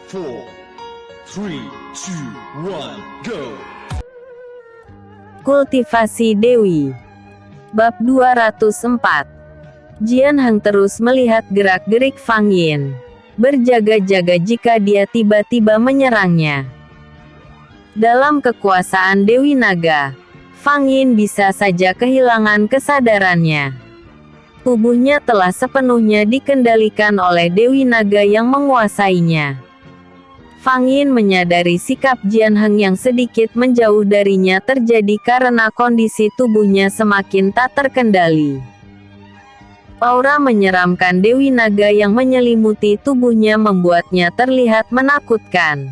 4, 3, 2, 1, go! Kultivasi Dewi. Bab 204. Jian Heng terus melihat gerak-gerik Fang Yin, berjaga-jaga jika dia tiba-tiba menyerangnya. Dalam kekuasaan Dewi Naga, Fang Yin bisa saja kehilangan kesadarannya. Tubuhnya telah sepenuhnya dikendalikan oleh Dewi Naga yang menguasainya. Fang Yin menyadari sikap Jian Heng yang sedikit menjauh darinya terjadi karena kondisi tubuhnya semakin tak terkendali. Aura menyeramkan Dewi Naga yang menyelimuti tubuhnya membuatnya terlihat menakutkan.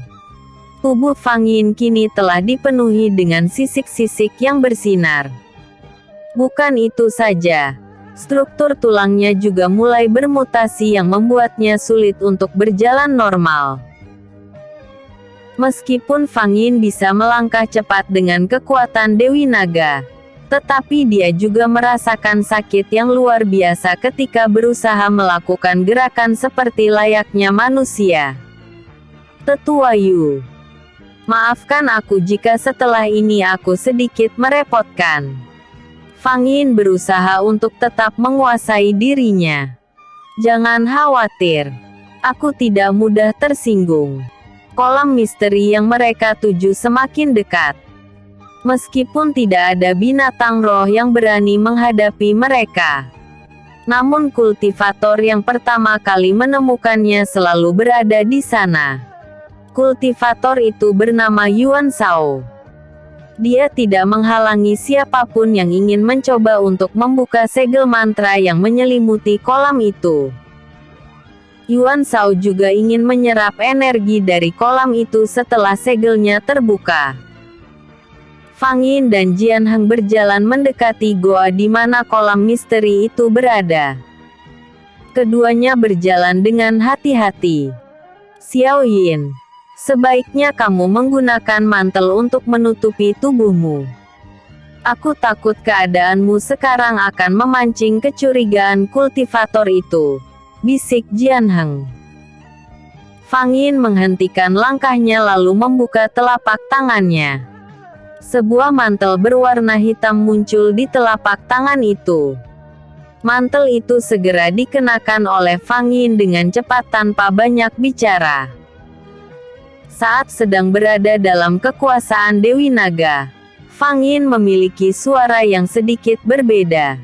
Tubuh Fang Yin kini telah dipenuhi dengan sisik-sisik yang bersinar. Bukan itu saja, struktur tulangnya juga mulai bermutasi yang membuatnya sulit untuk berjalan normal. Meskipun Fang Yin bisa melangkah cepat dengan kekuatan Dewi Naga, tetapi dia juga merasakan sakit yang luar biasa ketika berusaha melakukan gerakan seperti layaknya manusia. Tetua Yu, maafkan aku jika setelah ini aku sedikit merepotkan. Fang Yin berusaha untuk tetap menguasai dirinya. Jangan khawatir, aku tidak mudah tersinggung. Kolam misteri yang mereka tuju semakin dekat. Meskipun tidak ada binatang roh yang berani menghadapi mereka, namun kultivator yang pertama kali menemukannya selalu berada di sana. Kultivator itu bernama Yuan Shao. Dia tidak menghalangi siapapun yang ingin mencoba untuk membuka segel mantra yang menyelimuti kolam itu. Yuan Shao juga ingin menyerap energi dari kolam itu setelah segelnya terbuka. Fang Yin dan Jian Heng berjalan mendekati goa di mana kolam misteri itu berada. Keduanya berjalan dengan hati-hati. Xiao Yin, sebaiknya kamu menggunakan mantel untuk menutupi tubuhmu. Aku takut keadaanmu sekarang akan memancing kecurigaan kultivator itu, bisik Jian Heng. Fang Yin menghentikan langkahnya lalu membuka telapak tangannya. Sebuah mantel berwarna hitam muncul di telapak tangan itu. Mantel itu segera dikenakan oleh Fang Yin dengan cepat tanpa banyak bicara. Saat sedang berada dalam kekuasaan Dewi Naga, Fang Yin memiliki suara yang sedikit berbeda.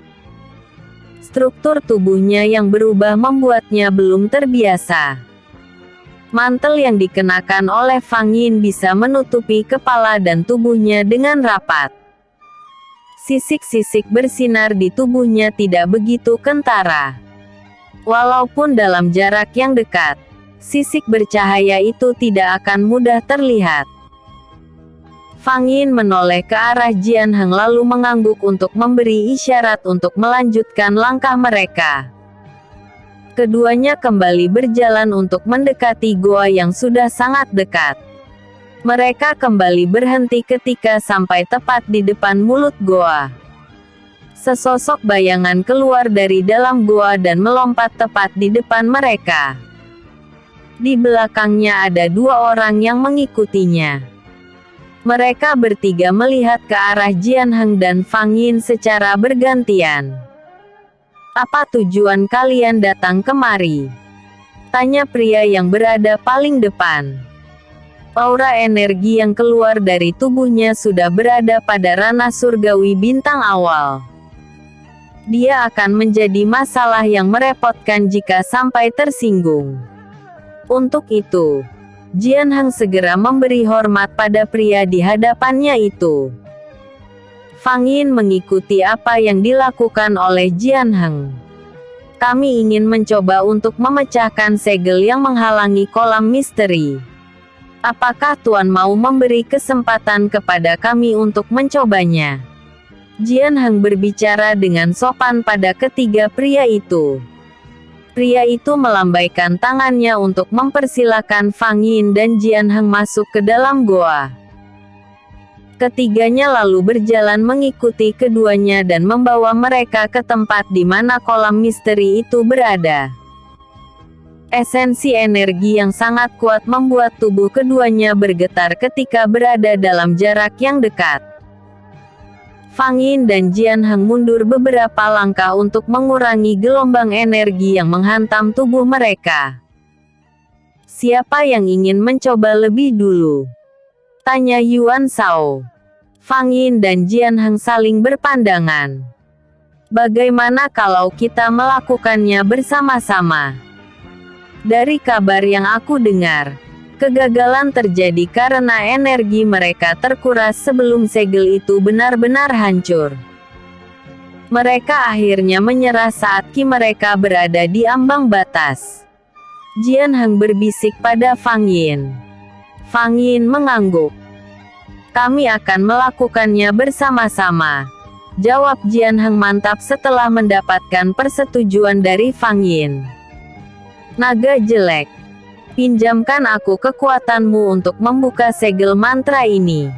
Struktur tubuhnya yang berubah membuatnya belum terbiasa. Mantel yang dikenakan oleh Fang Yin bisa menutupi kepala dan tubuhnya dengan rapat. Sisik-sisik bersinar di tubuhnya tidak begitu kentara. Walaupun dalam jarak yang dekat, sisik bercahaya itu tidak akan mudah terlihat. Fang Yin menoleh ke arah Jian Heng lalu mengangguk untuk memberi isyarat untuk melanjutkan langkah mereka. Keduanya kembali berjalan untuk mendekati goa yang sudah sangat dekat. Mereka kembali berhenti ketika sampai tepat di depan mulut goa. Sesosok bayangan keluar dari dalam goa dan melompat tepat di depan mereka. Di belakangnya ada dua orang yang mengikutinya. Mereka bertiga melihat ke arah Jian Heng dan Fang Yin secara bergantian. Apa tujuan kalian datang kemari? Tanya pria yang berada paling depan. Aura energi yang keluar dari tubuhnya sudah berada pada ranah surgawi bintang awal. Dia akan menjadi masalah yang merepotkan jika sampai tersinggung. Untuk itu, Jian Heng segera memberi hormat pada pria di hadapannya itu. Fang Yin mengikuti apa yang dilakukan oleh Jian Heng. Kami ingin mencoba untuk memecahkan segel yang menghalangi kolam misteri. Apakah Tuan mau memberi kesempatan kepada kami untuk mencobanya? Jian Heng berbicara dengan sopan pada ketiga pria itu. Pria itu melambaikan tangannya untuk mempersilakan Fang Yin dan Jian Heng masuk ke dalam goa. Ketiganya lalu berjalan mengikuti keduanya dan membawa mereka ke tempat di mana kolam misteri itu berada. Esensi energi yang sangat kuat membuat tubuh keduanya bergetar ketika berada dalam jarak yang dekat. Fang Yin dan Jian Heng mundur beberapa langkah untuk mengurangi gelombang energi yang menghantam tubuh mereka. "Siapa yang ingin mencoba lebih dulu?" tanya Yuan Shao. Fang Yin dan Jian Heng saling berpandangan. "Bagaimana kalau kita melakukannya bersama-sama? Dari kabar yang aku dengar, kegagalan terjadi karena energi mereka terkuras sebelum segel itu benar-benar hancur. Mereka akhirnya menyerah saat Ki mereka berada di ambang batas." Jian Heng berbisik pada Fang Yin. Fang Yin mengangguk. "Kami akan melakukannya bersama-sama," jawab Jian Heng mantap setelah mendapatkan persetujuan dari Fang Yin. "Naga jelek, pinjamkan aku kekuatanmu untuk membuka segel mantra ini.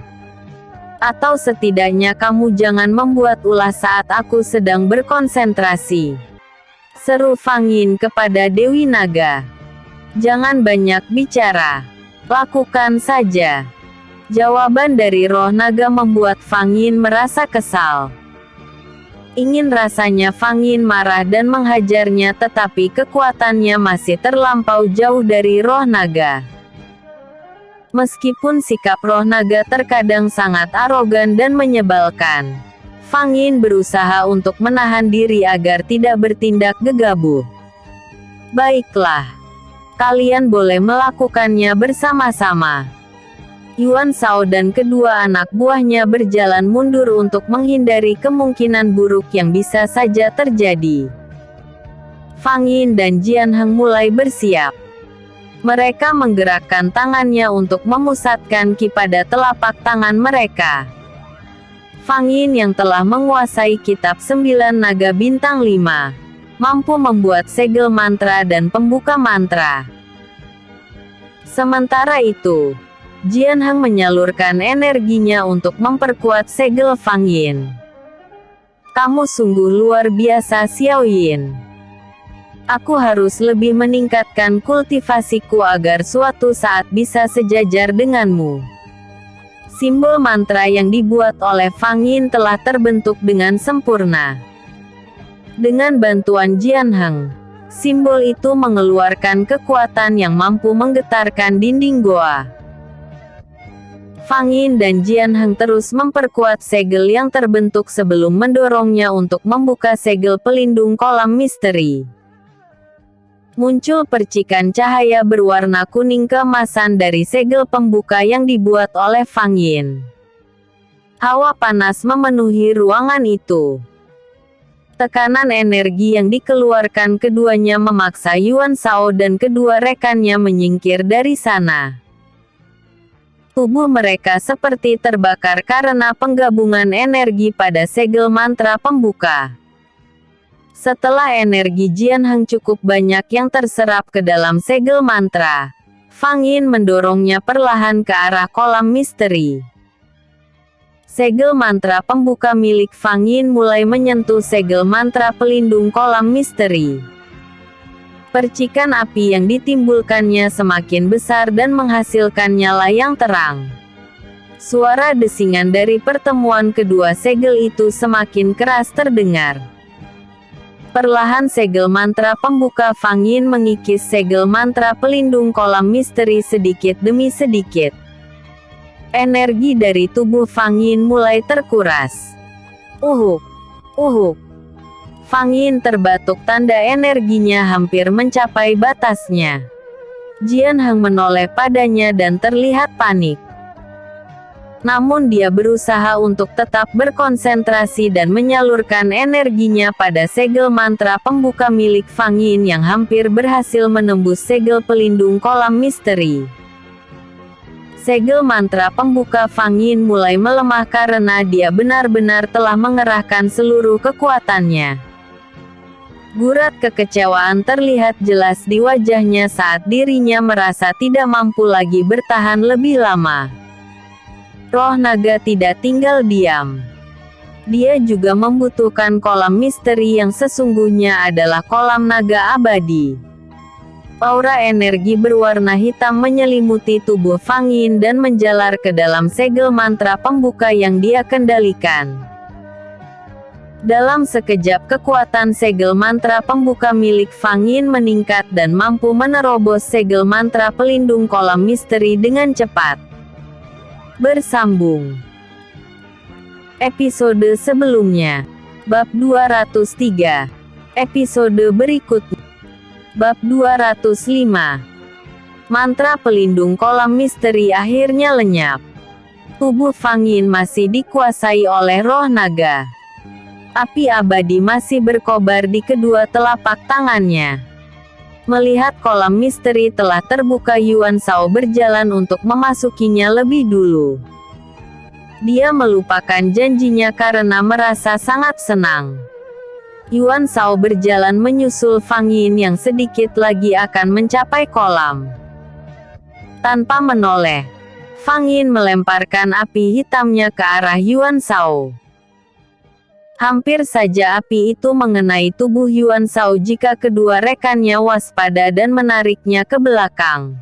Atau setidaknya kamu jangan membuat ulah saat aku sedang berkonsentrasi," seru Fang Yin kepada Dewi Naga. "Jangan banyak bicara. Lakukan saja." Jawaban dari roh naga membuat Fang Yin merasa kesal. Ingin rasanya Fang Yin marah dan menghajarnya, tetapi kekuatannya masih terlampau jauh dari roh naga. Meskipun sikap roh naga terkadang sangat arogan dan menyebalkan, Fang Yin berusaha untuk menahan diri agar tidak bertindak gegabah. "Baiklah. Kalian boleh melakukannya bersama-sama." Yuan Shao dan kedua anak buahnya berjalan mundur untuk menghindari kemungkinan buruk yang bisa saja terjadi. Fang Yin dan Jian Heng mulai bersiap. Mereka menggerakkan tangannya untuk memusatkan Ki pada telapak tangan mereka. Fang Yin yang telah menguasai kitab 9 naga bintang 5, mampu membuat segel mantra dan pembuka mantra. Sementara itu, Jian Heng menyalurkan energinya untuk memperkuat segel Fang Yin. "Kamu sungguh luar biasa, Xiao Yin. Aku harus lebih meningkatkan kultivasiku agar suatu saat bisa sejajar denganmu." Simbol mantra yang dibuat oleh Fang Yin telah terbentuk dengan sempurna. Dengan bantuan Jian Heng, simbol itu mengeluarkan kekuatan yang mampu menggetarkan dinding goa. Fang Yin dan Jian Heng terus memperkuat segel yang terbentuk sebelum mendorongnya untuk membuka segel pelindung kolam misteri. Muncul percikan cahaya berwarna kuning keemasan dari segel pembuka yang dibuat oleh Fang Yin. Hawa panas memenuhi ruangan itu. Tekanan energi yang dikeluarkan keduanya memaksa Yuan Shao dan kedua rekannya menyingkir dari sana. Tubuh mereka seperti terbakar karena penggabungan energi pada segel mantra pembuka. Setelah energi Jian Heng cukup banyak yang terserap ke dalam segel mantra, Fang Yin mendorongnya perlahan ke arah kolam misteri. Segel mantra pembuka milik Fang Yin mulai menyentuh segel mantra pelindung kolam misteri. Percikan api yang ditimbulkannya semakin besar dan menghasilkan nyala yang terang. Suara desingan dari pertemuan kedua segel itu semakin keras terdengar. Perlahan segel mantra pembuka Fang Yin mengikis segel mantra pelindung kolam misteri sedikit demi sedikit. Energi dari tubuh Fang Yin mulai terkuras. Uhuk, uhuk. Fang Yin terbatuk, tanda energinya hampir mencapai batasnya. Jian Heng menoleh padanya dan terlihat panik. Namun dia berusaha untuk tetap berkonsentrasi dan menyalurkan energinya pada segel mantra pembuka milik Fang Yin yang hampir berhasil menembus segel pelindung kolam misteri. Segel mantra pembuka Fang Yin mulai melemah karena dia benar-benar telah mengerahkan seluruh kekuatannya. Gurat kekecewaan terlihat jelas di wajahnya saat dirinya merasa tidak mampu lagi bertahan lebih lama. Roh naga tidak tinggal diam. Dia juga membutuhkan kolam misteri yang sesungguhnya adalah kolam naga abadi. Aura energi berwarna hitam menyelimuti tubuh Fang Yin dan menjalar ke dalam segel mantra pembuka yang dia kendalikan. Dalam sekejap kekuatan segel mantra pembuka milik Fang Yin meningkat dan mampu menerobos segel mantra pelindung kolam misteri dengan cepat. Bersambung. Episode sebelumnya. Bab 203. Episode berikutnya. Bab 205. Mantra pelindung kolam misteri akhirnya lenyap. Tubuh Fang Yin masih dikuasai oleh roh naga. Api abadi masih berkobar di kedua telapak tangannya. Melihat kolam misteri telah terbuka, Yuan Shao berjalan untuk memasukinya lebih dulu. Dia melupakan janjinya karena merasa sangat senang. Yuan Shao berjalan menyusul Fang Yin yang sedikit lagi akan mencapai kolam. Tanpa menoleh, Fang Yin melemparkan api hitamnya ke arah Yuan Shao. Hampir saja api itu mengenai tubuh Yuan Shao jika kedua rekannya waspada dan menariknya ke belakang.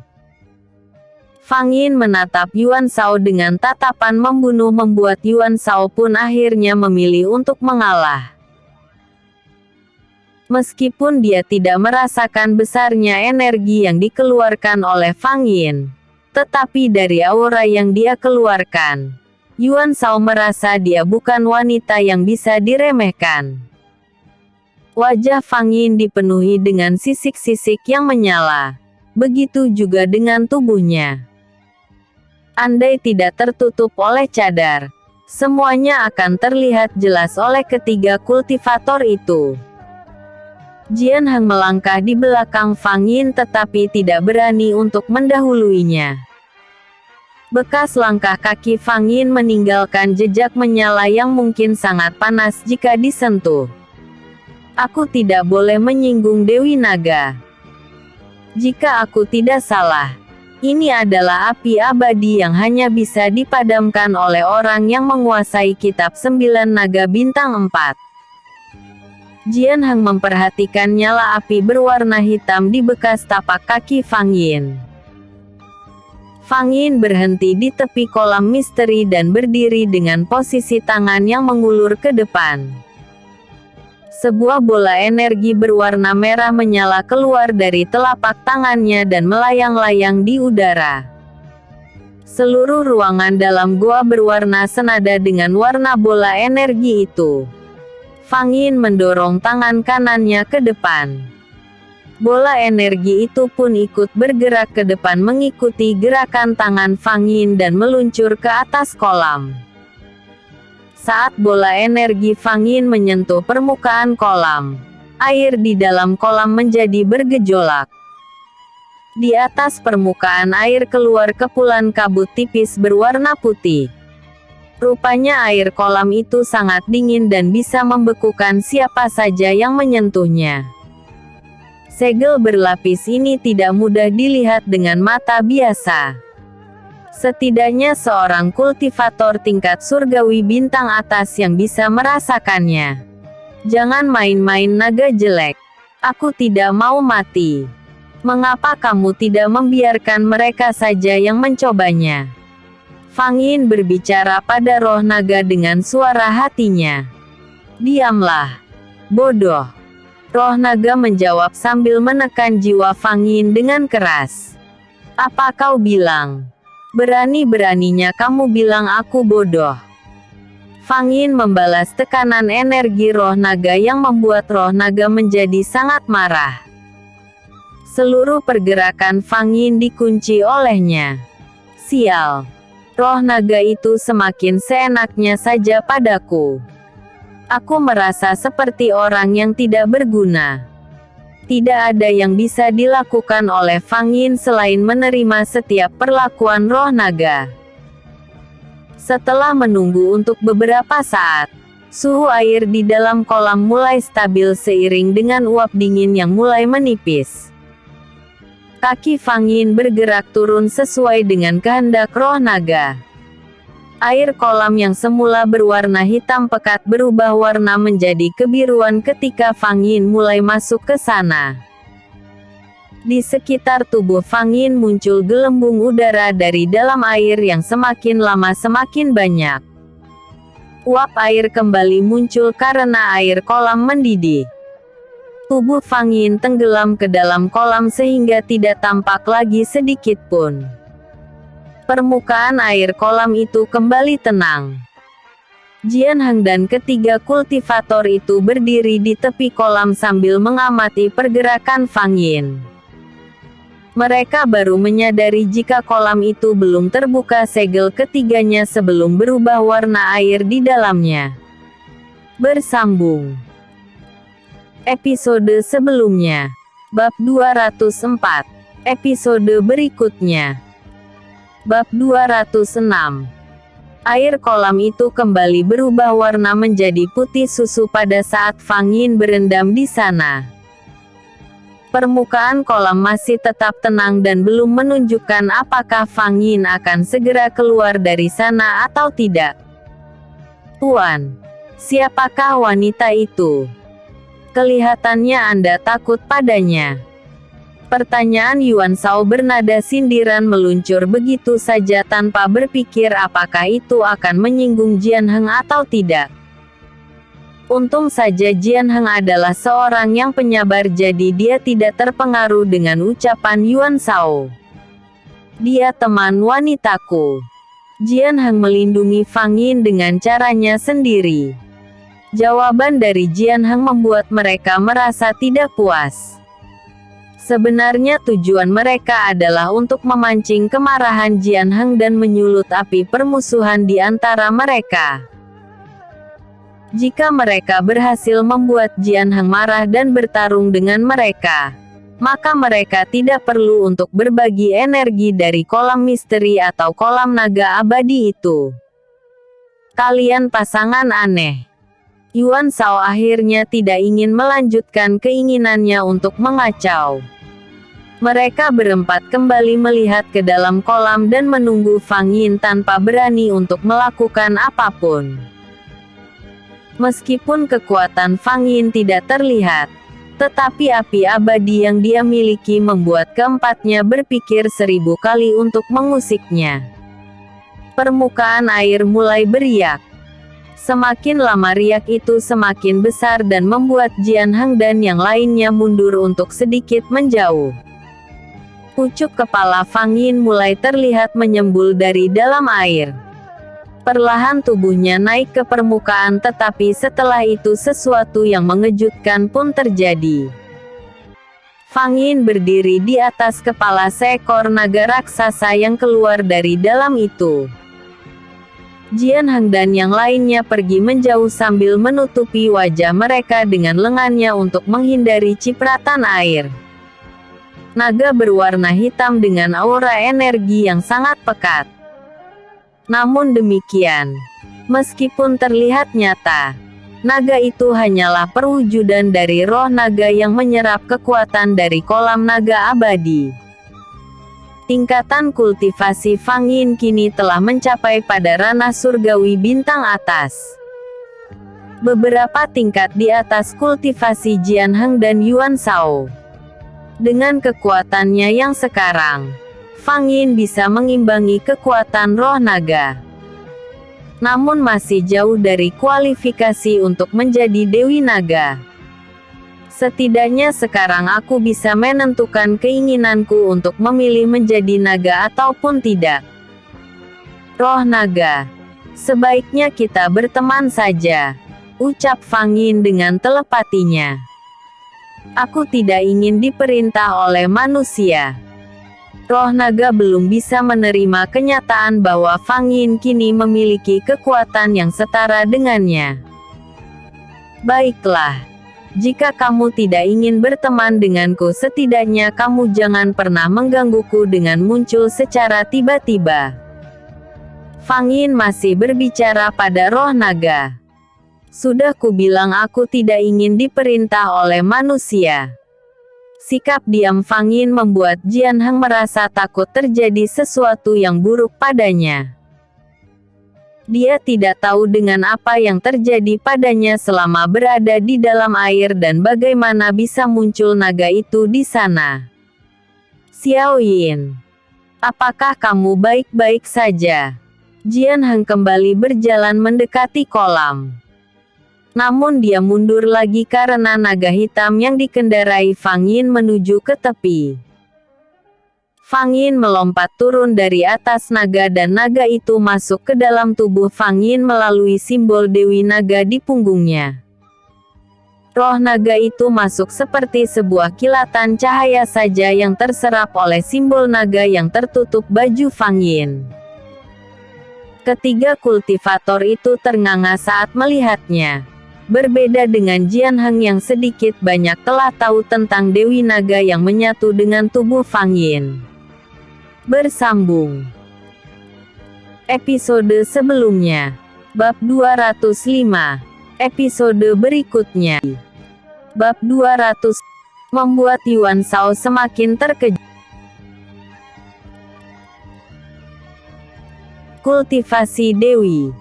Fang Yin menatap Yuan Shao dengan tatapan membunuh membuat Yuan Shao pun akhirnya memilih untuk mengalah. Meskipun dia tidak merasakan besarnya energi yang dikeluarkan oleh Fang Yin, tetapi dari aura yang dia keluarkan, Yuan Shao merasa dia bukan wanita yang bisa diremehkan. Wajah Fang Yin dipenuhi dengan sisik-sisik yang menyala. Begitu juga dengan tubuhnya. Andai tidak tertutup oleh cadar, semuanya akan terlihat jelas oleh ketiga kultivator itu. Jian Heng melangkah di belakang Fang Yin tetapi tidak berani untuk mendahuluinya. Bekas langkah kaki Fang Yin meninggalkan jejak menyala yang mungkin sangat panas jika disentuh. Aku tidak boleh menyinggung Dewi Naga. Jika aku tidak salah, ini adalah api abadi yang hanya bisa dipadamkan oleh orang yang menguasai kitab 9 naga bintang 4. Jian Heng memperhatikan nyala api berwarna hitam di bekas tapak kaki Fang Yin. Fang Yin berhenti di tepi kolam misteri dan berdiri dengan posisi tangan yang mengulur ke depan. Sebuah bola energi berwarna merah menyala keluar dari telapak tangannya dan melayang-layang di udara. Seluruh ruangan dalam goa berwarna senada dengan warna bola energi itu. Fang Yin mendorong tangan kanannya ke depan. Bola energi itu pun ikut bergerak ke depan mengikuti gerakan tangan Fang Yin dan meluncur ke atas kolam. Saat bola energi Fang Yin menyentuh permukaan kolam, air di dalam kolam menjadi bergejolak. Di atas permukaan air keluar kepulan kabut tipis berwarna putih. Rupanya air kolam itu sangat dingin dan bisa membekukan siapa saja yang menyentuhnya. Segel berlapis ini tidak mudah dilihat dengan mata biasa. Setidaknya seorang kultivator tingkat surgawi bintang atas yang bisa merasakannya. Jangan main-main naga jelek. Aku tidak mau mati. Mengapa kamu tidak membiarkan mereka saja yang mencobanya? Fang Yin berbicara pada roh naga dengan suara hatinya. Diamlah, bodoh. Roh naga menjawab sambil menekan jiwa Fang Yin dengan keras. Apa kau bilang? Berani-beraninya kamu bilang aku bodoh. Fang Yin membalas tekanan energi roh naga yang membuat roh naga menjadi sangat marah. Seluruh pergerakan Fang Yin dikunci olehnya. Sial. Roh naga itu semakin seenaknya saja padaku. Aku merasa seperti orang yang tidak berguna. Tidak ada yang bisa dilakukan oleh Fang Yin selain menerima setiap perlakuan roh naga. Setelah menunggu untuk beberapa saat, suhu air di dalam kolam mulai stabil seiring dengan uap dingin yang mulai menipis. Kaki Fang Yin bergerak turun sesuai dengan kehendak roh naga. Air kolam yang semula berwarna hitam pekat berubah warna menjadi kebiruan ketika Fang Yin mulai masuk ke sana. Di sekitar tubuh Fang Yin muncul gelembung udara dari dalam air yang semakin lama semakin banyak. Uap air kembali muncul karena air kolam mendidih. Tubuh Fang Yin tenggelam ke dalam kolam sehingga tidak tampak lagi sedikit pun. Permukaan air kolam itu kembali tenang. Jian Heng dan ketiga kultivator itu berdiri di tepi kolam sambil mengamati pergerakan Fang Yin. Mereka baru menyadari jika kolam itu belum terbuka segel ketiganya sebelum berubah warna air di dalamnya. Bersambung. Episode sebelumnya. Bab 204. Episode berikutnya. Bab 206. Air kolam itu kembali berubah warna menjadi putih susu pada saat Fang Yin berendam di sana. Permukaan kolam masih tetap tenang dan belum menunjukkan apakah Fang Yin akan segera keluar dari sana atau tidak. Tuan, siapakah wanita itu? Kelihatannya Anda takut padanya. Pertanyaan Yuan Shao bernada sindiran meluncur begitu saja tanpa berpikir apakah itu akan menyinggung Jian Heng atau tidak. Untung saja Jian Heng adalah seorang yang penyabar jadi dia tidak terpengaruh dengan ucapan Yuan Shao. Dia teman wanitaku. Jian Heng melindungi Fang Yin dengan caranya sendiri. Jawaban dari Jian Heng membuat mereka merasa tidak puas. Sebenarnya tujuan mereka adalah untuk memancing kemarahan Jian Heng dan menyulut api permusuhan di antara mereka. Jika mereka berhasil membuat Jian Heng marah dan bertarung dengan mereka, maka mereka tidak perlu untuk berbagi energi dari kolam misteri atau kolam naga abadi itu. Kalian pasangan aneh. Yuan Shao akhirnya tidak ingin melanjutkan keinginannya untuk mengacau. Mereka berempat kembali melihat ke dalam kolam dan menunggu Fang Yin tanpa berani untuk melakukan apapun. Meskipun kekuatan Fang Yin tidak terlihat, tetapi api abadi yang dia miliki membuat keempatnya berpikir 1000 kali untuk mengusiknya. Permukaan air mulai beriak. Semakin lama riak itu semakin besar dan membuat Jian Heng dan yang lainnya mundur untuk sedikit menjauh. Pucuk kepala Fang Yin mulai terlihat menyembul dari dalam air. Perlahan tubuhnya naik ke permukaan tetapi setelah itu sesuatu yang mengejutkan pun terjadi. Fang Yin berdiri di atas kepala seekor naga raksasa yang keluar dari dalam itu. Jian Heng dan yang lainnya pergi menjauh sambil menutupi wajah mereka dengan lengannya untuk menghindari cipratan air. Naga berwarna hitam dengan aura energi yang sangat pekat. Namun demikian, meskipun terlihat nyata, naga itu hanyalah perwujudan dari roh naga yang menyerap kekuatan dari kolam naga abadi. Tingkatan kultivasi Fang Yin kini telah mencapai pada ranah surgawi bintang atas. Beberapa tingkat di atas kultivasi Jian Heng dan Yuan Shao. Dengan kekuatannya yang sekarang, Fang Yin bisa mengimbangi kekuatan roh naga. Namun masih jauh dari kualifikasi untuk menjadi Dewi Naga. Setidaknya sekarang aku bisa menentukan keinginanku untuk memilih menjadi naga ataupun tidak. Roh naga. Sebaiknya kita berteman saja, ucap Fang Yin dengan telepatinya. Aku tidak ingin diperintah oleh manusia. Roh naga belum bisa menerima kenyataan bahwa Fang Yin kini memiliki kekuatan yang setara dengannya. Baiklah. Jika kamu tidak ingin berteman denganku, setidaknya kamu jangan pernah menggangguku dengan muncul secara tiba-tiba. Fang Yin masih berbicara pada roh naga. Sudah kubilang aku tidak ingin diperintah oleh manusia. Sikap diam Fang Yin membuat Jian Heng merasa takut terjadi sesuatu yang buruk padanya. Dia tidak tahu dengan apa yang terjadi padanya selama berada di dalam air dan bagaimana bisa muncul naga itu di sana. Xiao Yin, apakah kamu baik-baik saja? Jian Heng kembali berjalan mendekati kolam. Namun dia mundur lagi karena naga hitam yang dikendarai Fang Yin menuju ke tepi. Fang Yin melompat turun dari atas naga dan naga itu masuk ke dalam tubuh Fang Yin melalui simbol Dewi Naga di punggungnya. Roh naga itu masuk seperti sebuah kilatan cahaya saja yang terserap oleh simbol naga yang tertutup baju Fang Yin. Ketiga kultivator itu ternganga saat melihatnya. Berbeda dengan Jian Heng yang sedikit banyak telah tahu tentang Dewi Naga yang menyatu dengan tubuh Fang Yin. Bersambung. Episode sebelumnya. Bab 205. Episode berikutnya. Bab 200. Membuat Yuan Shao semakin terkejut. Kultivasi Dewi.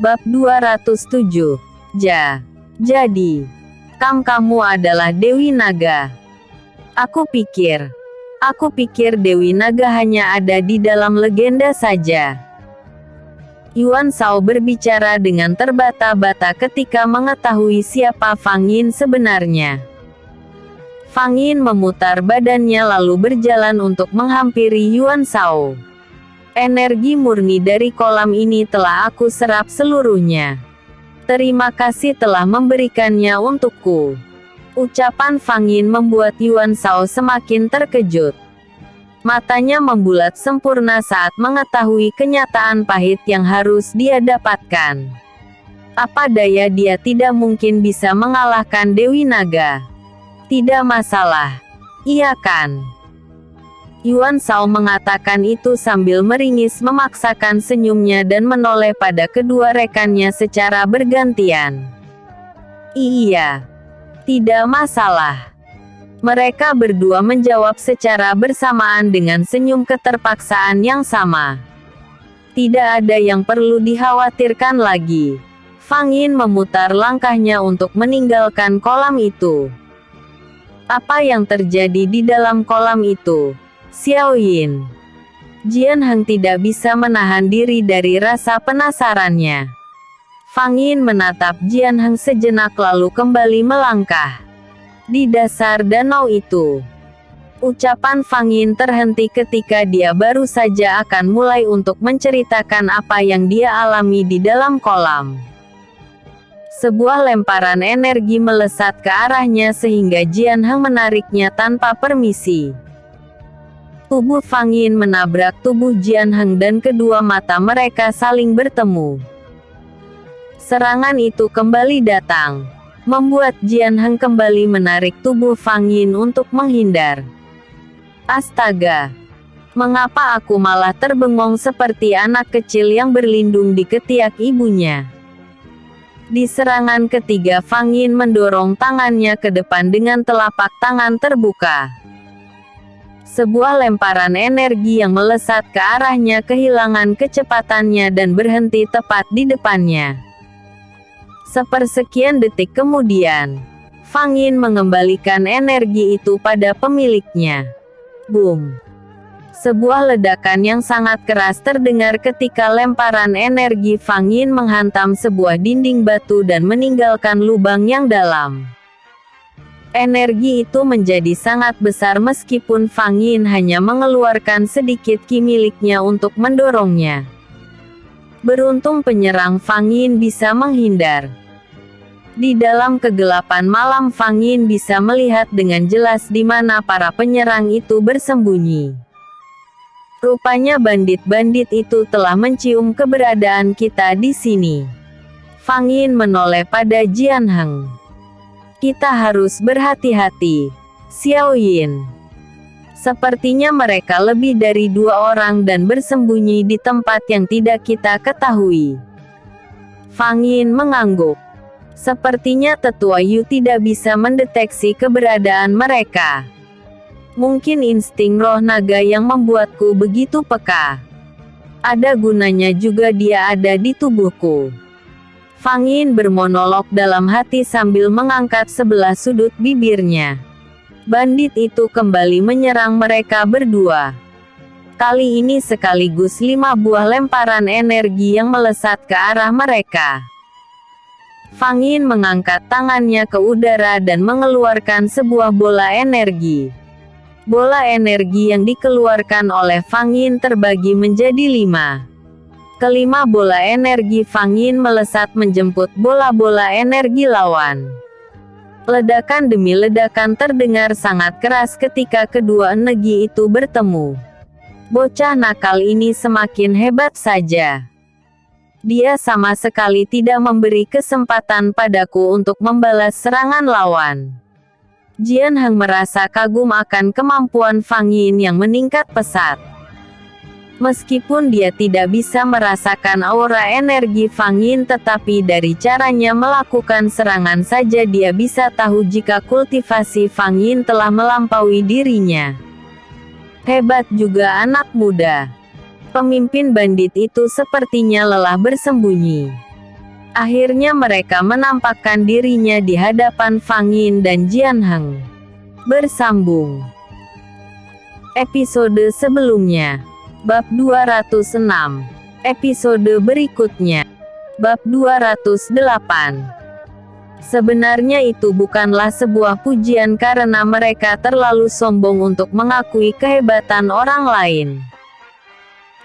Bab 207. Jadi, kamu adalah Dewi Naga. Aku pikir Dewi Naga hanya ada di dalam legenda saja. Yuan Shao berbicara dengan terbata-bata ketika mengetahui siapa Fang Yin sebenarnya. Fang Yin memutar badannya lalu berjalan untuk menghampiri Yuan Shao. Energi murni dari kolam ini telah aku serap seluruhnya. Terima kasih telah memberikannya untukku. Ucapan Fang Yin membuat Yuan Shao semakin terkejut. Matanya membulat sempurna saat mengetahui kenyataan pahit yang harus dia dapatkan. Apa daya dia tidak mungkin bisa mengalahkan Dewi Naga. Tidak masalah. Iya kan? Yuan Shao mengatakan itu sambil meringis memaksakan senyumnya dan menoleh pada kedua rekannya secara bergantian. Iya. Tidak masalah. Mereka berdua menjawab secara bersamaan dengan senyum keterpaksaan yang sama. Tidak ada yang perlu dikhawatirkan lagi. Fang Yin memutar langkahnya untuk meninggalkan kolam itu. Apa yang terjadi di dalam kolam itu? Xiao Yin. Jian Heng tidak bisa menahan diri dari rasa penasarannya. Fang Yin menatap Jian Heng sejenak lalu kembali melangkah. Di dasar danau itu. Ucapan Fang Yin terhenti ketika dia baru saja akan mulai untuk menceritakan apa yang dia alami di dalam kolam. Sebuah lemparan energi melesat ke arahnya sehingga Jian Heng menariknya tanpa permisi. Tubuh Fang Yin menabrak tubuh Jian Heng dan kedua mata mereka saling bertemu. Serangan itu kembali datang, membuat Jian Heng kembali menarik tubuh Fang Yin untuk menghindar. Astaga! Mengapa aku malah terbengong seperti anak kecil yang berlindung di ketiak ibunya? Di serangan ketiga Fang Yin mendorong tangannya ke depan dengan telapak tangan terbuka. Sebuah lemparan energi yang melesat ke arahnya kehilangan kecepatannya dan berhenti tepat di depannya. Sepersekian detik kemudian, Fang Yin mengembalikan energi itu pada pemiliknya. Boom! Sebuah ledakan yang sangat keras terdengar ketika lemparan energi Fang Yin menghantam sebuah dinding batu dan meninggalkan lubang yang dalam. Energi itu menjadi sangat besar meskipun Fang Yin hanya mengeluarkan sedikit ki miliknya untuk mendorongnya. Beruntung penyerang Fang Yin bisa menghindar. Di dalam kegelapan malam Fang Yin bisa melihat dengan jelas di mana para penyerang itu bersembunyi. Rupanya bandit-bandit itu telah mencium keberadaan kita di sini. Fang Yin menoleh pada Jian Heng. Kita harus berhati-hati, Xiao Yin. Sepertinya mereka lebih dari 2 orang dan bersembunyi di tempat yang tidak kita ketahui. Fang Yin mengangguk. Sepertinya Tetua Yu tidak bisa mendeteksi keberadaan mereka. Mungkin insting roh naga yang membuatku begitu peka. Ada gunanya juga dia ada di tubuhku. Fang Yin bermonolog dalam hati sambil mengangkat sebelah sudut bibirnya. Bandit itu kembali menyerang mereka berdua. Kali ini sekaligus 5 buah lemparan energi yang melesat ke arah mereka. Fang Yin mengangkat tangannya ke udara dan mengeluarkan sebuah bola energi. Bola energi yang dikeluarkan oleh Fang Yin terbagi menjadi 5. Kelima bola energi Fang Yin melesat menjemput bola-bola energi lawan. Ledakan demi ledakan terdengar sangat keras ketika kedua energi itu bertemu. Bocah nakal ini semakin hebat saja. Dia sama sekali tidak memberi kesempatan padaku untuk membalas serangan lawan. Jian Heng merasa kagum akan kemampuan Fang Yin yang meningkat pesat. Meskipun dia tidak bisa merasakan aura energi Fang Yin, tetapi dari caranya melakukan serangan saja dia bisa tahu jika kultivasi Fang Yin telah melampaui dirinya. Hebat juga anak muda. Pemimpin bandit itu sepertinya lelah bersembunyi. Akhirnya mereka menampakkan dirinya di hadapan Fang Yin dan Jian Heng. Bersambung. Episode sebelumnya. Bab 206. Episode berikutnya. Bab 208. Sebenarnya itu bukanlah sebuah pujian karena mereka terlalu sombong untuk mengakui kehebatan orang lain.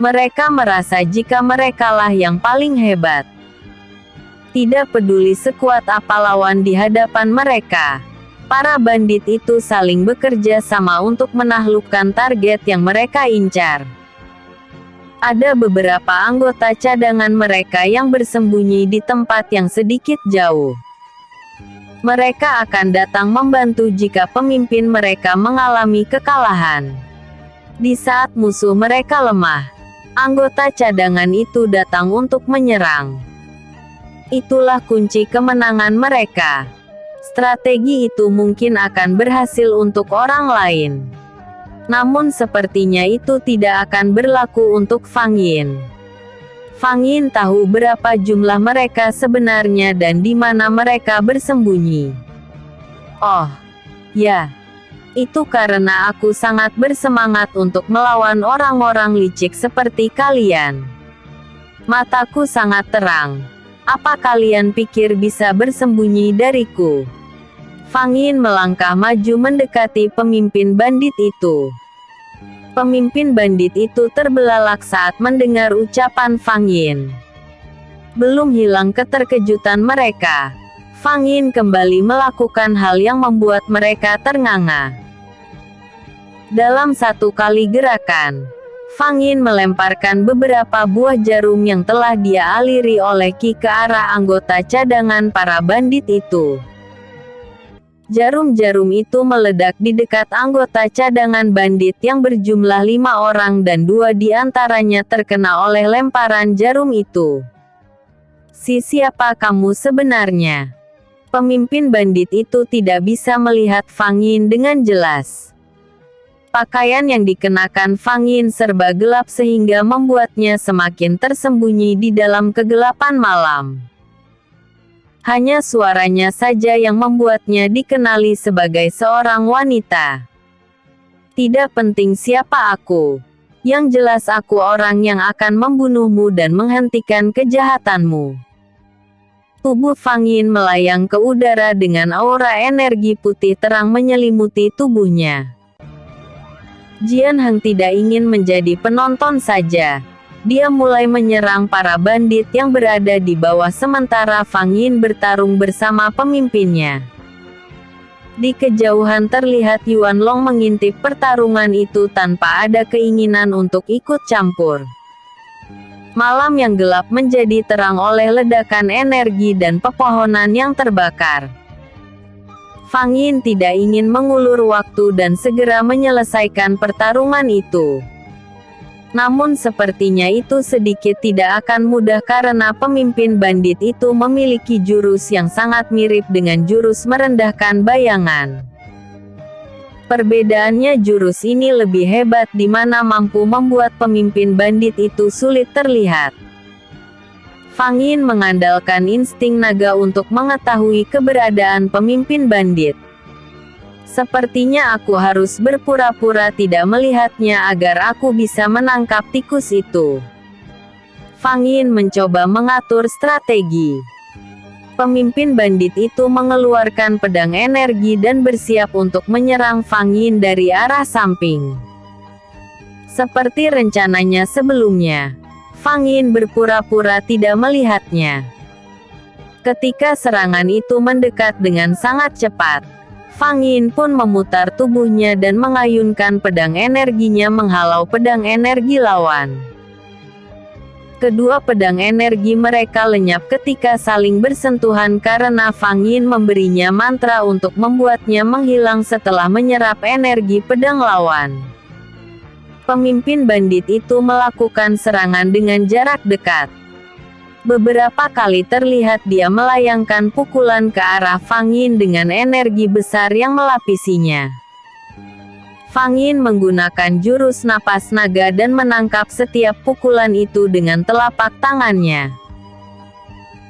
Mereka merasa jika merekalah yang paling hebat. Tidak peduli sekuat apa lawan di hadapan mereka. Para bandit itu saling bekerja sama untuk menaklukkan target yang mereka incar. Ada beberapa anggota cadangan mereka yang bersembunyi di tempat yang sedikit jauh. Mereka akan datang membantu jika pemimpin mereka mengalami kekalahan. Di saat musuh mereka lemah, anggota cadangan itu datang untuk menyerang. Itulah kunci kemenangan mereka. Strategi itu mungkin akan berhasil untuk orang lain. Namun sepertinya itu tidak akan berlaku untuk Fang Yin. Fang Yin tahu berapa jumlah mereka sebenarnya dan di mana mereka bersembunyi. Oh, ya. Itu karena aku sangat bersemangat untuk melawan orang-orang licik seperti kalian. Mataku sangat terang. Apa kalian pikir bisa bersembunyi dariku? Fang Yin melangkah maju mendekati pemimpin bandit itu. Pemimpin bandit itu terbelalak saat mendengar ucapan Fang Yin. Belum hilang keterkejutan mereka. Fang Yin kembali melakukan hal yang membuat mereka ternganga. Dalam satu kali gerakan, Fang Yin melemparkan beberapa buah jarum yang telah dia aliri oleh Qi ke arah anggota cadangan para bandit itu. Jarum-jarum itu meledak di dekat anggota cadangan bandit yang berjumlah 5 orang dan 2 di antaranya terkena oleh lemparan jarum itu. Siapa kamu sebenarnya? Pemimpin bandit itu tidak bisa melihat Fang Yin dengan jelas. Pakaian yang dikenakan Fang Yin serba gelap sehingga membuatnya semakin tersembunyi di dalam kegelapan malam. Hanya suaranya saja yang membuatnya dikenali sebagai seorang wanita. Tidak penting siapa aku. Yang jelas aku orang yang akan membunuhmu dan menghentikan kejahatanmu. Tubuh Fang Yin melayang ke udara dengan aura energi putih terang menyelimuti tubuhnya. Jian Heng tidak ingin menjadi penonton saja. Dia mulai menyerang para bandit yang berada di bawah sementara Fang Yin bertarung bersama pemimpinnya. Di kejauhan terlihat Yuan Long mengintip pertarungan itu tanpa ada keinginan untuk ikut campur. Malam yang gelap menjadi terang oleh ledakan energi dan pepohonan yang terbakar. Fang Yin tidak ingin mengulur waktu dan segera menyelesaikan pertarungan itu. Namun sepertinya itu sedikit tidak akan mudah karena pemimpin bandit itu memiliki jurus yang sangat mirip dengan jurus merendahkan bayangan. Perbedaannya jurus ini lebih hebat di mana mampu membuat pemimpin bandit itu sulit terlihat. Fang Yin mengandalkan insting naga untuk mengetahui keberadaan pemimpin bandit. Sepertinya aku harus berpura-pura tidak melihatnya agar aku bisa menangkap tikus itu. Fang Yin mencoba mengatur strategi. Pemimpin bandit itu mengeluarkan pedang energi dan bersiap untuk menyerang Fang Yin dari arah samping. Seperti rencananya sebelumnya, Fang Yin berpura-pura tidak melihatnya. Ketika serangan itu mendekat dengan sangat cepat, Fang Yin pun memutar tubuhnya dan mengayunkan pedang energinya menghalau pedang energi lawan. Kedua pedang energi mereka lenyap ketika saling bersentuhan karena Fang Yin memberinya mantra untuk membuatnya menghilang setelah menyerap energi pedang lawan. Pemimpin bandit itu melakukan serangan dengan jarak dekat. Beberapa kali terlihat dia melayangkan pukulan ke arah Fang Yin dengan energi besar yang melapisinya. Fang Yin menggunakan jurus napas naga dan menangkap setiap pukulan itu dengan telapak tangannya.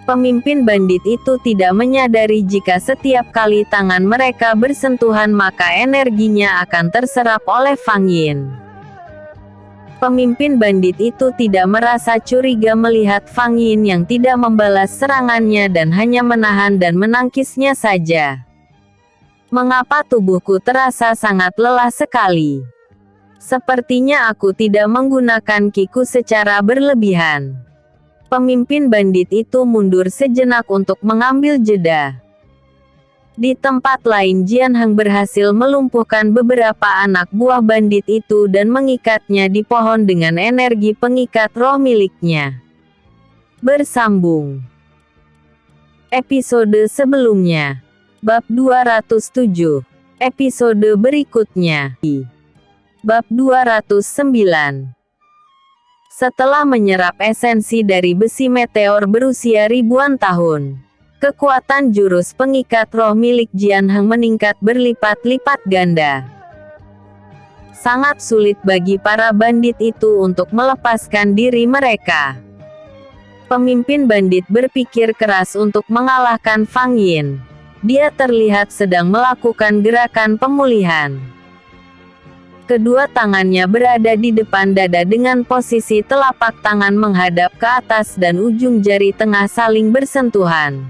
Pemimpin bandit itu tidak menyadari jika setiap kali tangan mereka bersentuhan maka energinya akan terserap oleh Fang Yin. Pemimpin bandit itu tidak merasa curiga melihat Fang Yin yang tidak membalas serangannya dan hanya menahan dan menangkisnya saja. Mengapa tubuhku terasa sangat lelah sekali? Sepertinya aku tidak menggunakan kiku secara berlebihan. Pemimpin bandit itu mundur sejenak untuk mengambil jeda. Di tempat lain Jian Heng berhasil melumpuhkan beberapa anak buah bandit itu dan mengikatnya di pohon dengan energi pengikat roh miliknya. Bersambung. Episode sebelumnya. Bab 207. Episode berikutnya. Bab 209. Setelah menyerap esensi dari besi meteor berusia ribuan tahun, kekuatan jurus pengikat roh milik Jian Heng meningkat berlipat-lipat ganda. Sangat sulit bagi para bandit itu untuk melepaskan diri mereka. Pemimpin bandit berpikir keras untuk mengalahkan Fang Yin. Dia terlihat sedang melakukan gerakan pemulihan. Kedua tangannya berada di depan dada dengan posisi telapak tangan menghadap ke atas dan ujung jari tengah saling bersentuhan.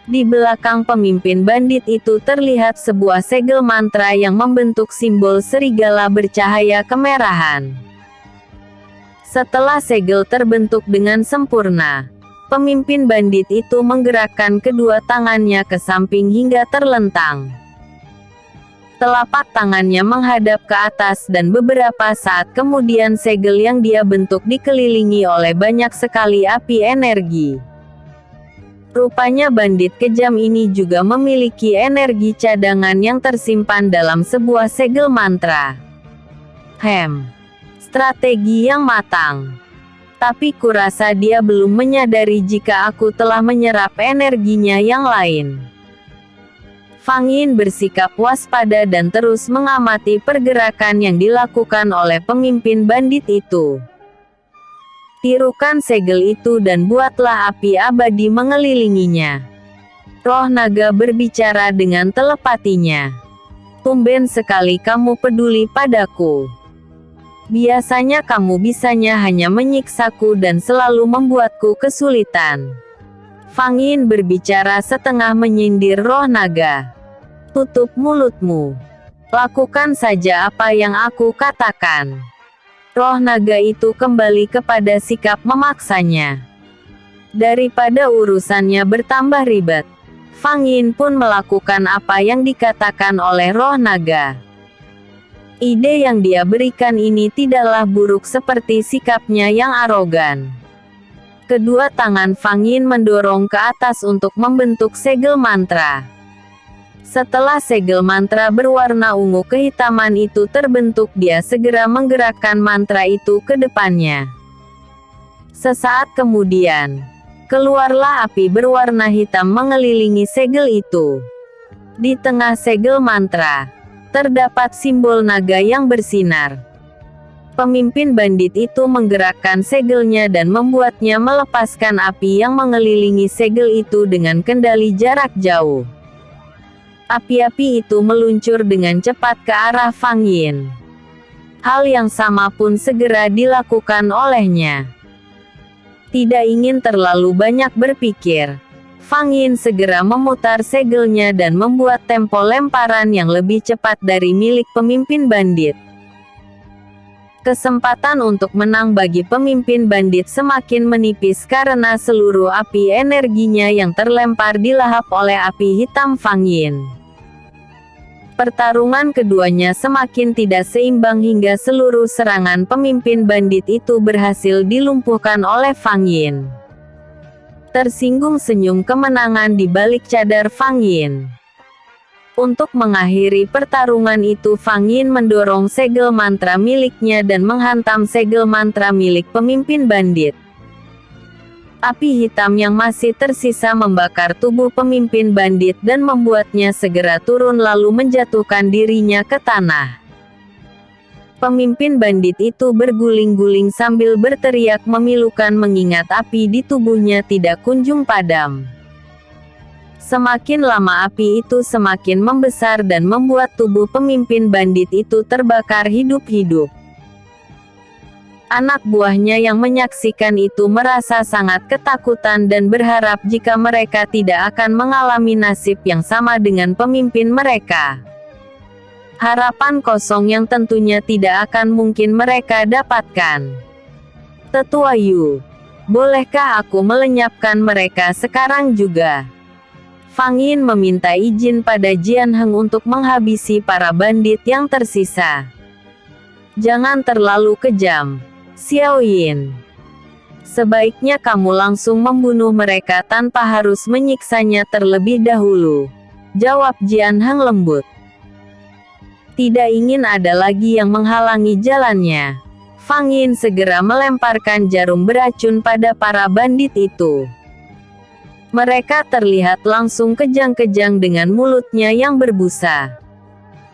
Di belakang pemimpin bandit itu terlihat sebuah segel mantra yang membentuk simbol serigala bercahaya kemerahan. Setelah segel terbentuk dengan sempurna, pemimpin bandit itu menggerakkan kedua tangannya ke samping hingga terlentang. Telapak tangannya menghadap ke atas dan beberapa saat kemudian segel yang dia bentuk dikelilingi oleh banyak sekali api energi. Rupanya bandit kejam ini juga memiliki energi cadangan yang tersimpan dalam sebuah segel mantra. Strategi yang matang. Tapi kurasa dia belum menyadari jika aku telah menyerap energinya yang lain. Fang Yin bersikap waspada dan terus mengamati pergerakan yang dilakukan oleh pemimpin bandit itu. Tirukan segel itu dan buatlah api abadi mengelilinginya. Roh naga berbicara dengan telepatinya. Tumben sekali kamu peduli padaku. Biasanya kamu bisanya hanya menyiksaku dan selalu membuatku kesulitan. Fang Yin berbicara setengah menyindir roh naga. Tutup mulutmu. Lakukan saja apa yang aku katakan. Roh naga itu kembali kepada sikap memaksanya. Daripada urusannya bertambah ribet, Fang Yin pun melakukan apa yang dikatakan oleh roh naga. Ide yang dia berikan ini tidaklah buruk seperti sikapnya yang arogan. Kedua tangan Fang Yin mendorong ke atas untuk membentuk segel mantra. Setelah segel mantra berwarna ungu kehitaman itu terbentuk, dia segera menggerakkan mantra itu ke depannya. Sesaat kemudian, keluarlah api berwarna hitam mengelilingi segel itu. Di tengah segel mantra, terdapat simbol naga yang bersinar. Pemimpin bandit itu menggerakkan segelnya dan membuatnya melepaskan api yang mengelilingi segel itu dengan kendali jarak jauh. Api-api itu meluncur dengan cepat ke arah Fang Yin. Hal yang sama pun segera dilakukan olehnya. Tidak ingin terlalu banyak berpikir, Fang Yin segera memutar segelnya dan membuat tempo lemparan yang lebih cepat dari milik pemimpin bandit. Kesempatan untuk menang bagi pemimpin bandit semakin menipis karena seluruh api energinya yang terlempar dilahap oleh api hitam Fang Yin. Pertarungan keduanya semakin tidak seimbang hingga seluruh serangan pemimpin bandit itu berhasil dilumpuhkan oleh Fang Yin. Tersinggung senyum kemenangan di balik cadar Fang Yin. Untuk mengakhiri pertarungan itu, Fang Yin mendorong segel mantra miliknya dan menghantam segel mantra milik pemimpin bandit. Api hitam yang masih tersisa membakar tubuh pemimpin bandit dan membuatnya segera turun lalu menjatuhkan dirinya ke tanah. Pemimpin bandit itu berguling-guling sambil berteriak memilukan mengingat api di tubuhnya tidak kunjung padam. Semakin lama api itu semakin membesar dan membuat tubuh pemimpin bandit itu terbakar hidup-hidup. Anak buahnya yang menyaksikan itu merasa sangat ketakutan dan berharap jika mereka tidak akan mengalami nasib yang sama dengan pemimpin mereka. Harapan kosong yang tentunya tidak akan mungkin mereka dapatkan. Tetua Yu, bolehkah aku melenyapkan mereka sekarang juga? Fang Yin meminta izin pada Jian Heng untuk menghabisi para bandit yang tersisa. Jangan terlalu kejam, Xiao Yin. Sebaiknya kamu langsung membunuh mereka tanpa harus menyiksanya terlebih dahulu, jawab Jian Heng lembut. Tidak ingin ada lagi yang menghalangi jalannya, Fang Yin segera melemparkan jarum beracun pada para bandit itu. Mereka terlihat langsung kejang-kejang dengan mulutnya yang berbusa.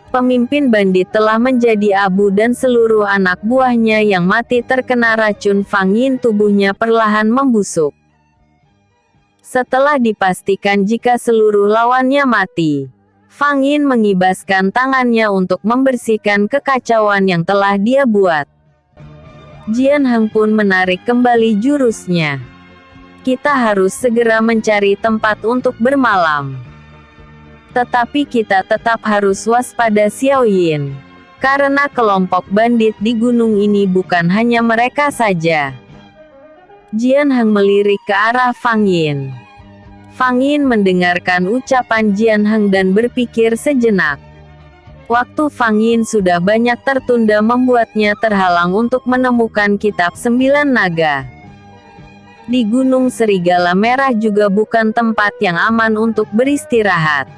Pemimpin bandit telah menjadi abu dan seluruh anak buahnya yang mati terkena racun Fang Yin tubuhnya perlahan membusuk. Setelah dipastikan jika seluruh lawannya mati, Fang Yin mengibaskan tangannya untuk membersihkan kekacauan yang telah dia buat. Jian Heng pun menarik kembali jurusnya. Kita harus segera mencari tempat untuk bermalam. Tetapi kita tetap harus waspada Xiao Yin. Karena kelompok bandit di gunung ini bukan hanya mereka saja. Jian Heng melirik ke arah Fang Yin. Fang Yin mendengarkan ucapan Jian Heng dan berpikir sejenak. Waktu Fang Yin sudah banyak tertunda membuatnya terhalang untuk menemukan kitab 9 naga. Di Gunung Serigala Merah juga bukan tempat yang aman untuk beristirahat.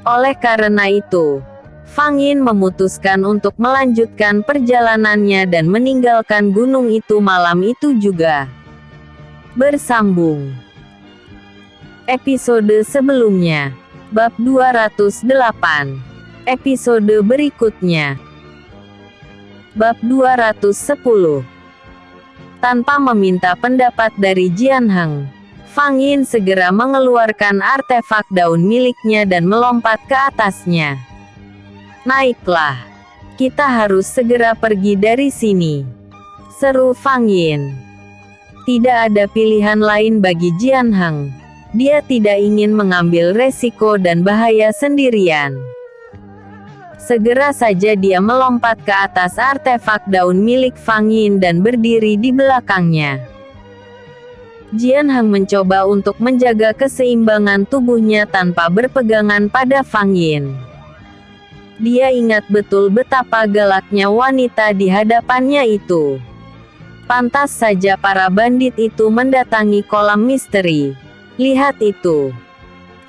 Oleh karena itu, Fang Yin memutuskan untuk melanjutkan perjalanannya dan meninggalkan gunung itu malam itu juga. Bersambung. Episode sebelumnya. Bab 208. Episode berikutnya. Bab 210. Tanpa meminta pendapat dari Jian Heng, Fang Yin segera mengeluarkan artefak daun miliknya dan melompat ke atasnya. Naiklah. Kita harus segera pergi dari sini, seru Fang Yin. Tidak ada pilihan lain bagi Jian Heng. Dia tidak ingin mengambil resiko dan bahaya sendirian. Segera saja dia melompat ke atas artefak daun milik Fang Yin dan berdiri di belakangnya. Jian Heng mencoba untuk menjaga keseimbangan tubuhnya tanpa berpegangan pada Fang Yin. Dia ingat betul betapa galaknya wanita di hadapannya itu. Pantas saja para bandit itu mendatangi kolam misteri. Lihat itu.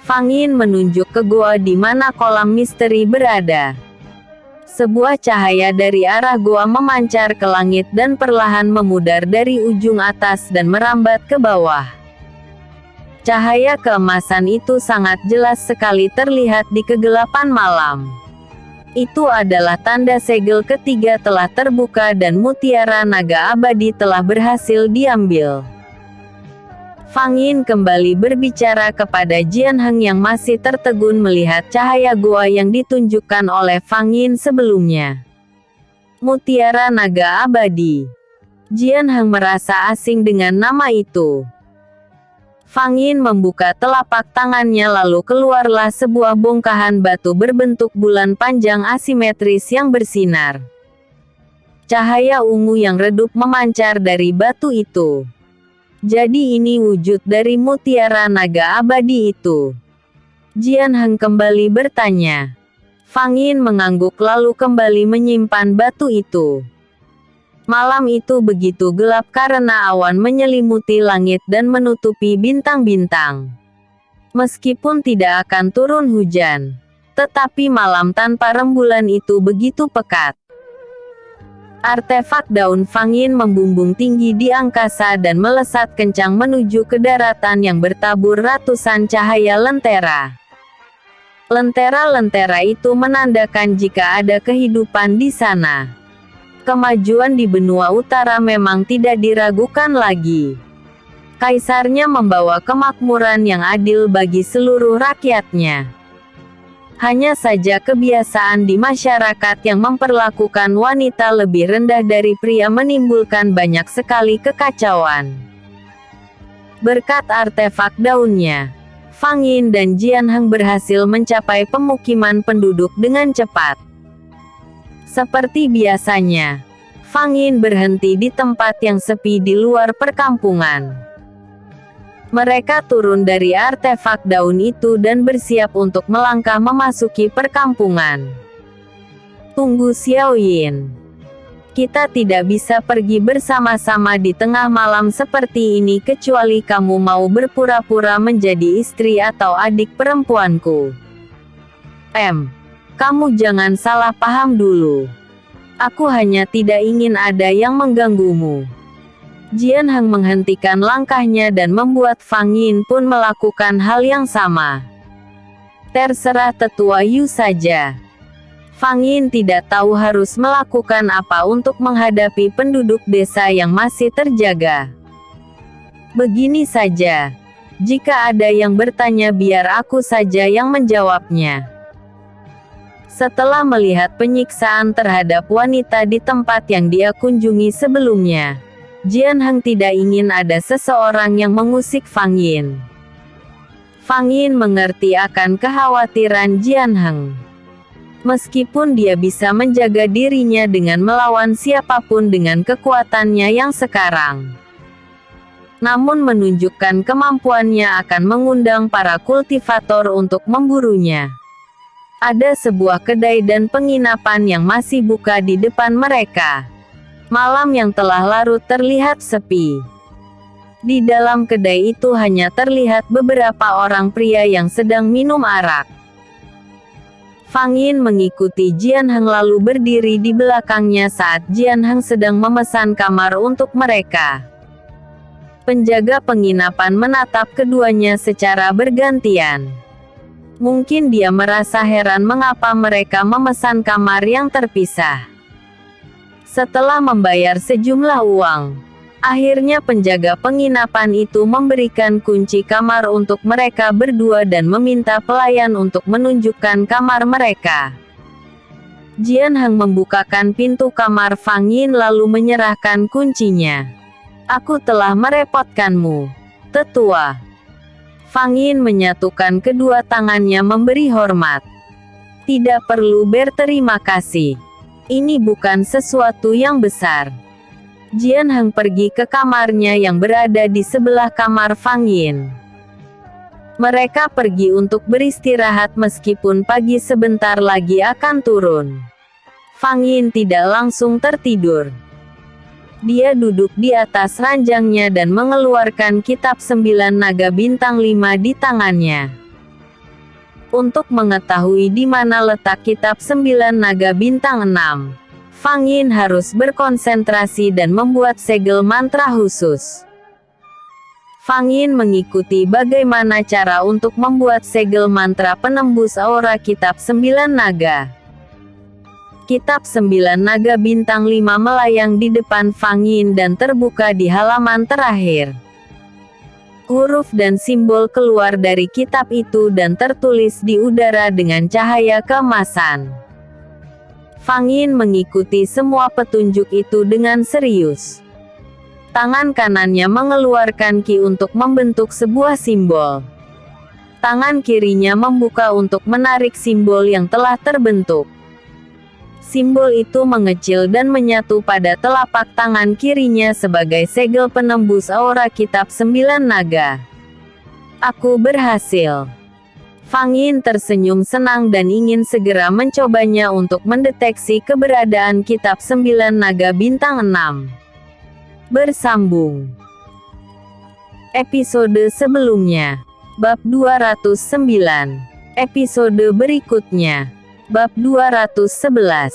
Fang Yin menunjuk ke goa di mana kolam misteri berada. Sebuah cahaya dari arah goa memancar ke langit dan perlahan memudar dari ujung atas dan merambat ke bawah. Cahaya keemasan itu sangat jelas sekali terlihat di kegelapan malam. Itu adalah tanda segel ketiga telah terbuka dan mutiara naga abadi telah berhasil diambil. Fang Yin kembali berbicara kepada Jian Heng yang masih tertegun melihat cahaya goa yang ditunjukkan oleh Fang Yin sebelumnya. Mutiara Naga Abadi. Jian Heng merasa asing dengan nama itu. Fang Yin membuka telapak tangannya lalu keluarlah sebuah bongkahan batu berbentuk bulan panjang asimetris yang bersinar. Cahaya ungu yang redup memancar dari batu itu. Jadi ini wujud dari mutiara naga abadi itu. Jian Heng kembali bertanya. Fang Yin mengangguk lalu kembali menyimpan batu itu. Malam itu begitu gelap karena awan menyelimuti langit dan menutupi bintang-bintang. Meskipun tidak akan turun hujan, tetapi malam tanpa rembulan itu begitu pekat. Artefak daun Fang Yin membumbung tinggi di angkasa dan melesat kencang menuju ke daratan yang bertabur ratusan cahaya lentera. Lentera-lentera itu menandakan jika ada kehidupan di sana. Kemajuan di benua utara memang tidak diragukan lagi. Kaisarnya membawa kemakmuran yang adil bagi seluruh rakyatnya. Hanya saja kebiasaan di masyarakat yang memperlakukan wanita lebih rendah dari pria menimbulkan banyak sekali kekacauan. Berkat artefak daunnya, Fang Yin dan Jian Heng berhasil mencapai pemukiman penduduk dengan cepat. Seperti biasanya, Fang Yin berhenti di tempat yang sepi di luar perkampungan. Mereka turun dari artefak daun itu dan bersiap untuk melangkah memasuki perkampungan. Tunggu Xiao Yin. Kita tidak bisa pergi bersama-sama di tengah malam seperti ini kecuali kamu mau berpura-pura menjadi istri atau adik perempuanku. Kamu jangan salah paham dulu. Aku hanya tidak ingin ada yang mengganggumu. Jian Heng menghentikan langkahnya dan membuat Fang Yin pun melakukan hal yang sama. Terserah tetua Yu saja. Fang Yin tidak tahu harus melakukan apa untuk menghadapi penduduk desa yang masih terjaga. Begini saja. Jika ada yang bertanya biar aku saja yang menjawabnya. Setelah melihat penyiksaan terhadap wanita di tempat yang dia kunjungi sebelumnya, Jian Heng tidak ingin ada seseorang yang mengusik Fang Yin. Fang Yin mengerti akan kekhawatiran Jian Heng. Meskipun dia bisa menjaga dirinya dengan melawan siapapun dengan kekuatannya yang sekarang. Namun menunjukkan kemampuannya akan mengundang para kultivator untuk memburunya. Ada sebuah kedai dan penginapan yang masih buka di depan mereka. Malam yang telah larut terlihat sepi. Di dalam kedai itu hanya terlihat beberapa orang pria yang sedang minum arak. Fang Yin mengikuti Jian Heng lalu berdiri di belakangnya saat Jian Heng sedang memesan kamar untuk mereka. Penjaga penginapan menatap keduanya secara bergantian. Mungkin dia merasa heran mengapa mereka memesan kamar yang terpisah. Setelah membayar sejumlah uang, akhirnya penjaga penginapan itu memberikan kunci kamar untuk mereka berdua dan meminta pelayan untuk menunjukkan kamar mereka. Jian Heng membukakan pintu kamar Fang Yin lalu menyerahkan kuncinya. Aku telah merepotkanmu, tetua. Fang Yin menyatukan kedua tangannya memberi hormat. Tidak perlu berterima kasih. Ini bukan sesuatu yang besar. Jian Heng pergi ke kamarnya yang berada di sebelah kamar Fang Yin. Mereka pergi untuk beristirahat meskipun pagi sebentar lagi akan turun. Fang Yin tidak langsung tertidur. Dia duduk di atas ranjangnya dan mengeluarkan kitab 9 naga bintang 5 di tangannya. Untuk mengetahui di mana letak kitab 9 naga bintang 6, Fang Yin harus berkonsentrasi dan membuat segel mantra khusus. Fang Yin mengikuti bagaimana cara untuk membuat segel mantra penembus aura kitab 9 naga. Kitab 9 naga bintang 5 melayang di depan Fang Yin dan terbuka di halaman terakhir. Huruf dan simbol keluar dari kitab itu dan tertulis di udara dengan cahaya keemasan. Fang Yin mengikuti semua petunjuk itu dengan serius. Tangan kanannya mengeluarkan ki untuk membentuk sebuah simbol. Tangan kirinya membuka untuk menarik simbol yang telah terbentuk. Simbol itu mengecil dan menyatu pada telapak tangan kirinya sebagai segel penembus aura kitab 9 naga. Aku berhasil. Fang Yin tersenyum senang dan ingin segera mencobanya untuk mendeteksi keberadaan kitab 9 naga bintang 6. Bersambung. Episode sebelumnya. Bab 209. Episode berikutnya. Bab 211.